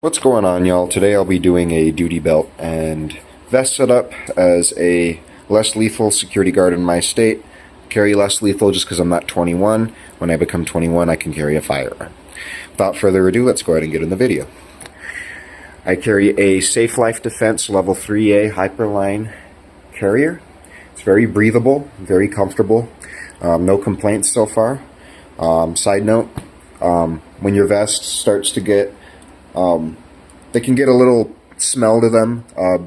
What's going on, y'all? Today I'll be doing a duty belt and vest setup as a less lethal security guard in my state. Carry less lethal just because I'm not 21. When I become 21, I can carry a firearm. Without further ado, let's go ahead and get in the video. I carry a Safe Life Defense Level 3A Hyperline carrier. It's very breathable, very comfortable. No complaints so far. Side note, when your vest starts to get they can get a little smell to them,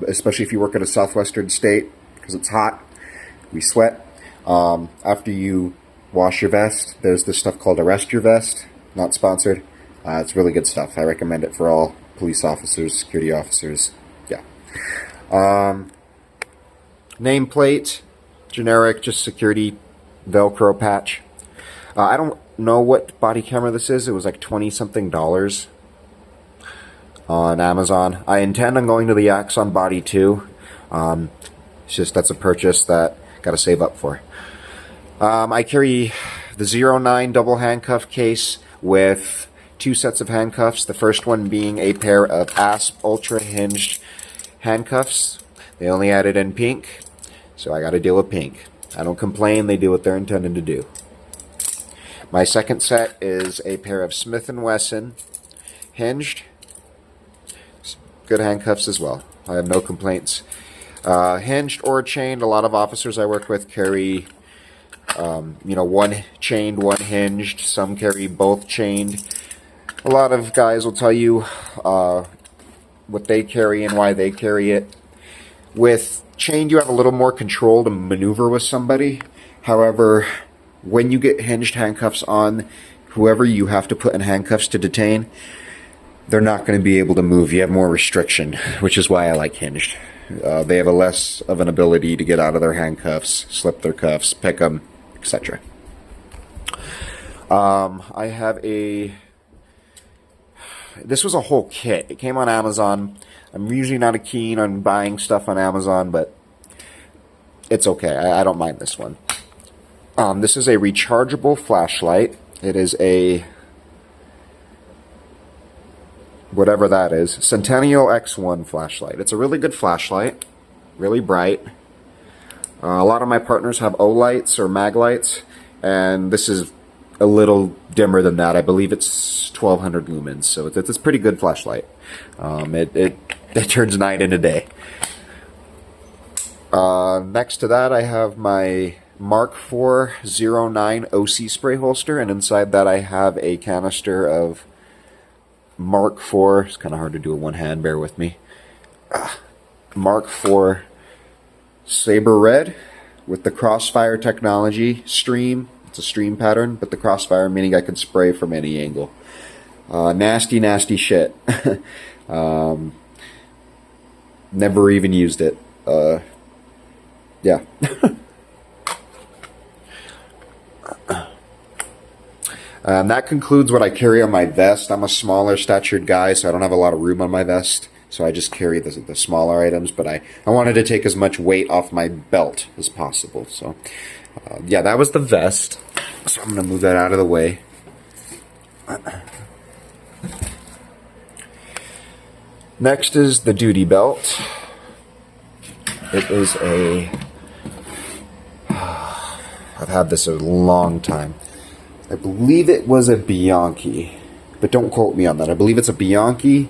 especially if you work at a southwestern state, because it's hot. We sweat. After you wash your vest, there's this stuff called Arrest Your Vest. Not sponsored. It's really good stuff. I recommend it for all police officers, security officers. Yeah. Nameplate, generic, just security Velcro patch. I don't know what body camera this is. It was like $20-something on Amazon. I intend on going to the Axon Body too. It's just that's a purchase that got to save up for. I carry the 09 double handcuff case with two sets of handcuffs. The first one being a pair of ASP Ultra hinged handcuffs. They only added in pink, so I got to deal with pink. I don't complain. They do what they're intended to do. My second set is a pair of Smith & Wesson hinged. Good handcuffs as well. I have no complaints. Hinged or chained. A lot of officers I work with carry, one chained, one hinged. Some carry both chained. A lot of guys will tell you what they carry and why they carry it. With chained, you have a little more control to maneuver with somebody. However, when you get hinged handcuffs on, whoever you have to put in handcuffs to detain, they're not going to be able to move. You have more restriction, which is why I like hinged. They have a less of an ability to get out of their handcuffs, slip their cuffs, pick them, etc. I have this was a whole kit. It came on Amazon. I'm usually not keen on buying stuff on Amazon, but it's okay. I don't mind this one. This is a rechargeable flashlight. It is a whatever that is, Centennial X1 flashlight. It's a really good flashlight, really bright. A lot of my partners have O-lights or mag lights, and this is a little dimmer than that. I believe it's 1200 lumens, so it's a pretty good flashlight. It turns night into day. Next to that, I have my Mark IV 09 OC spray holster, and inside that I have a canister of Mark IV, it's kind of hard to do with one hand, bear with me. Mark IV Saber Red with the Crossfire technology stream. It's a stream pattern, but the Crossfire meaning I can spray from any angle. Nasty, nasty shit. Never even used it. Yeah. That concludes what I carry on my vest. I'm a smaller statured guy, so I don't have a lot of room on my vest. So I just carry the smaller items, but I wanted to take as much weight off my belt as possible. So, yeah, that was the vest. So I'm going to move that out of the way. Next is the duty belt. It is I've had this a long time. I believe it was a Bianchi, but don't quote me on that. I believe it's a Bianchi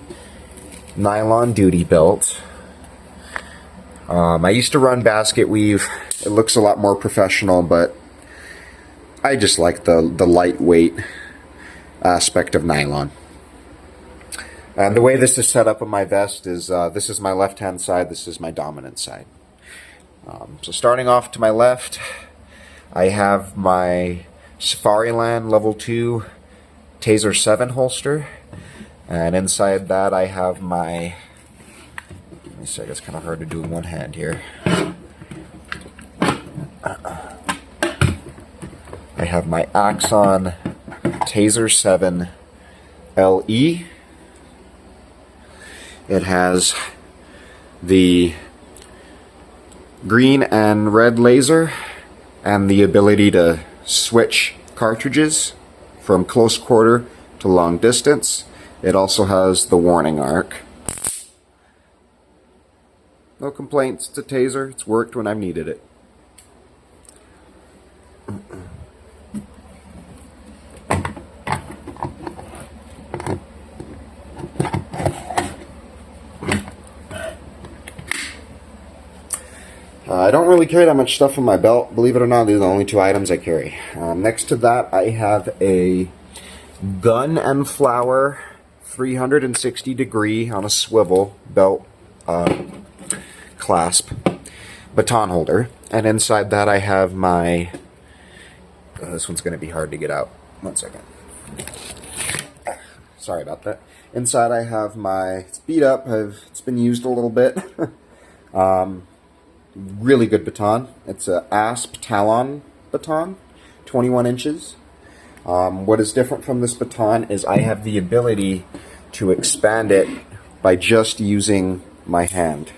nylon duty belt. I used to run basket weave. It looks a lot more professional, but I just like the lightweight aspect of nylon. And the way this is set up on my vest is this is my left-hand side, this is my dominant side. So starting off to my left, I have my Safariland Level 2 Taser 7 holster, and inside that I have my, let me see, it's kind of hard to do in one hand here. I have my Axon Taser 7 LE. It has the green and red laser and the ability to switch cartridges from close quarter to long distance. It also has the warning arc. No complaints, it's a taser, it's worked when I've needed it. I don't really carry that much stuff in my belt. Believe it or not, these are the only two items I carry. Next to that, I have a gun and flower 360 degree on a swivel belt clasp baton holder. And inside that, I have my... this one's going to be hard to get out. 1 second. Sorry about that. Inside I have my... It's beat up. It's been used a little bit. Really good baton. It's a ASP Talon baton, 21 inches. What is different from this baton is I have the ability to expand it by just using my hand.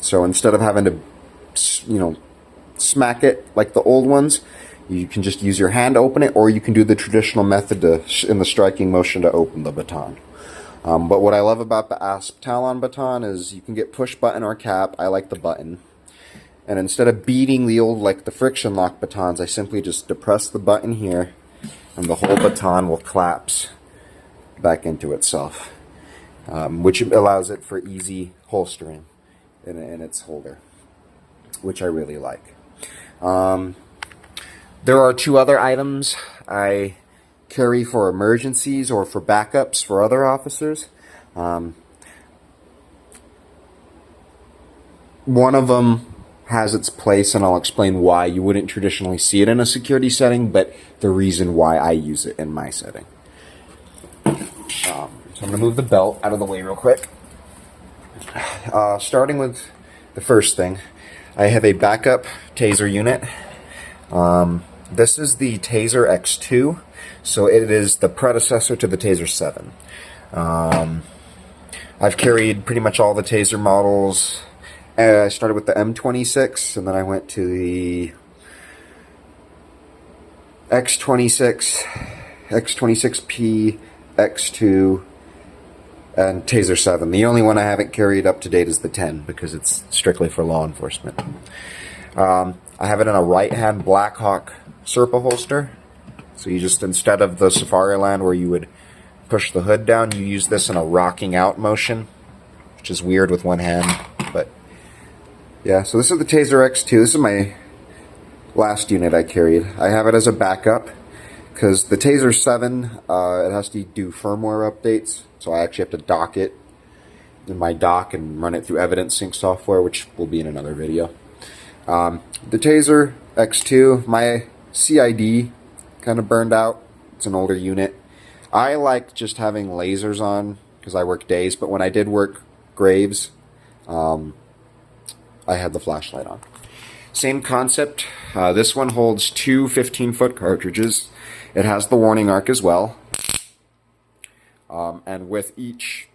So instead of having to, smack it like the old ones, you can just use your hand to open it, or you can do the traditional method in the striking motion to open the baton. But what I love about the ASP Talon baton is you can get push button or cap. I like the button. And instead of beating the old, like the friction lock batons, I simply just depress the button here, and the whole baton will collapse back into itself, which allows it for easy holstering in its holder, which I really like. There are two other items I carry for emergencies or for backups for other officers. One of them has its place, and I'll explain why you wouldn't traditionally see it in a security setting, but the reason why I use it in my setting. So I'm going to move the belt out of the way real quick. Starting with the first thing, I have a backup taser unit. This is the Taser X2, so it is the predecessor to the Taser 7. I've carried pretty much all the taser models. I started with the M26, and then I went to the X26, X26P, X2, and Taser 7. The only one I haven't carried up to date is the 10, because it's strictly for law enforcement. I have it in a right-hand Blackhawk Serpa holster. So you just, instead of the Safariland where you would push the hood down, you use this in a rocking out motion, which is weird with one hand, but yeah. So this is the Taser X2. This is my last unit I carried. I have it as a backup because the Taser 7, it has to do firmware updates, so I actually have to dock it in my dock and run it through evidence sync software, which will be in another video. The Taser X2, my CID kind of burned out. It's an older unit. I like just having lasers on because I work days, but when I did work graves, I had the flashlight on. Same concept. This one holds two 15-foot cartridges. It has the warning arc as well. And with each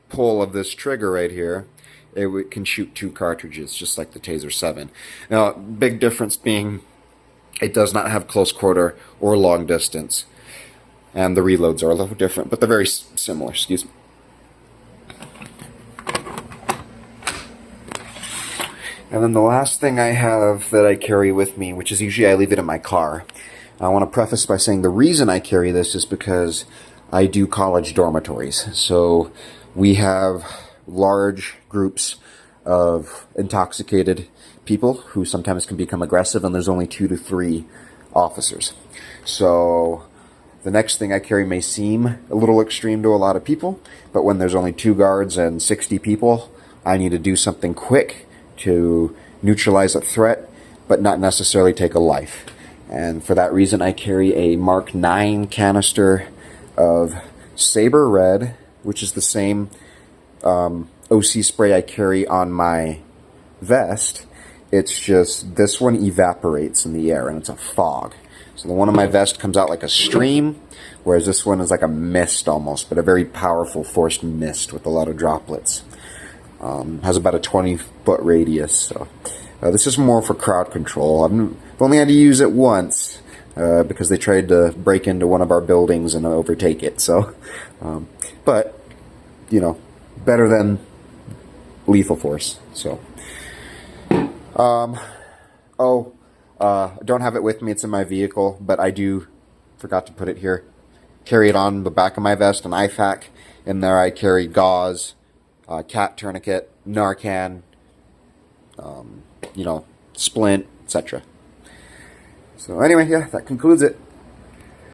pull of this trigger right here, it can shoot two cartridges, just like the Taser 7. Now, big difference being it does not have close quarter or long distance. And the reloads are a little different, but they're very similar. Excuse me. And then the last thing I have that I carry with me, which is usually I leave it in my car. I want to preface by saying the reason I carry this is because I do college dormitories. So we have large groups of intoxicated people who sometimes can become aggressive, and there's only 2 to 3 officers. So the next thing I carry may seem a little extreme to a lot of people, but when there's only 2 guards and 60 people, I need to do something quick to neutralize a threat, but not necessarily take a life. And for that reason, I carry a Mark 9 canister of Saber Red, which is the same OC spray I carry on my vest. It's just this one evaporates in the air, and it's a fog. So the one on my vest comes out like a stream, whereas this one is like a mist almost, but a very powerful forced mist with a lot of droplets. Has about a 20-foot radius. So this is more for crowd control. I've only had to use it once, because they tried to break into one of our buildings and overtake it. So, but, you know, better than lethal force. So, I don't have it with me. It's in my vehicle, but I forgot to put it here. Carry it on the back of my vest, an IFAK. In there I carry gauze, cat tourniquet, Narcan, splint, etc. So anyway, yeah, that concludes it.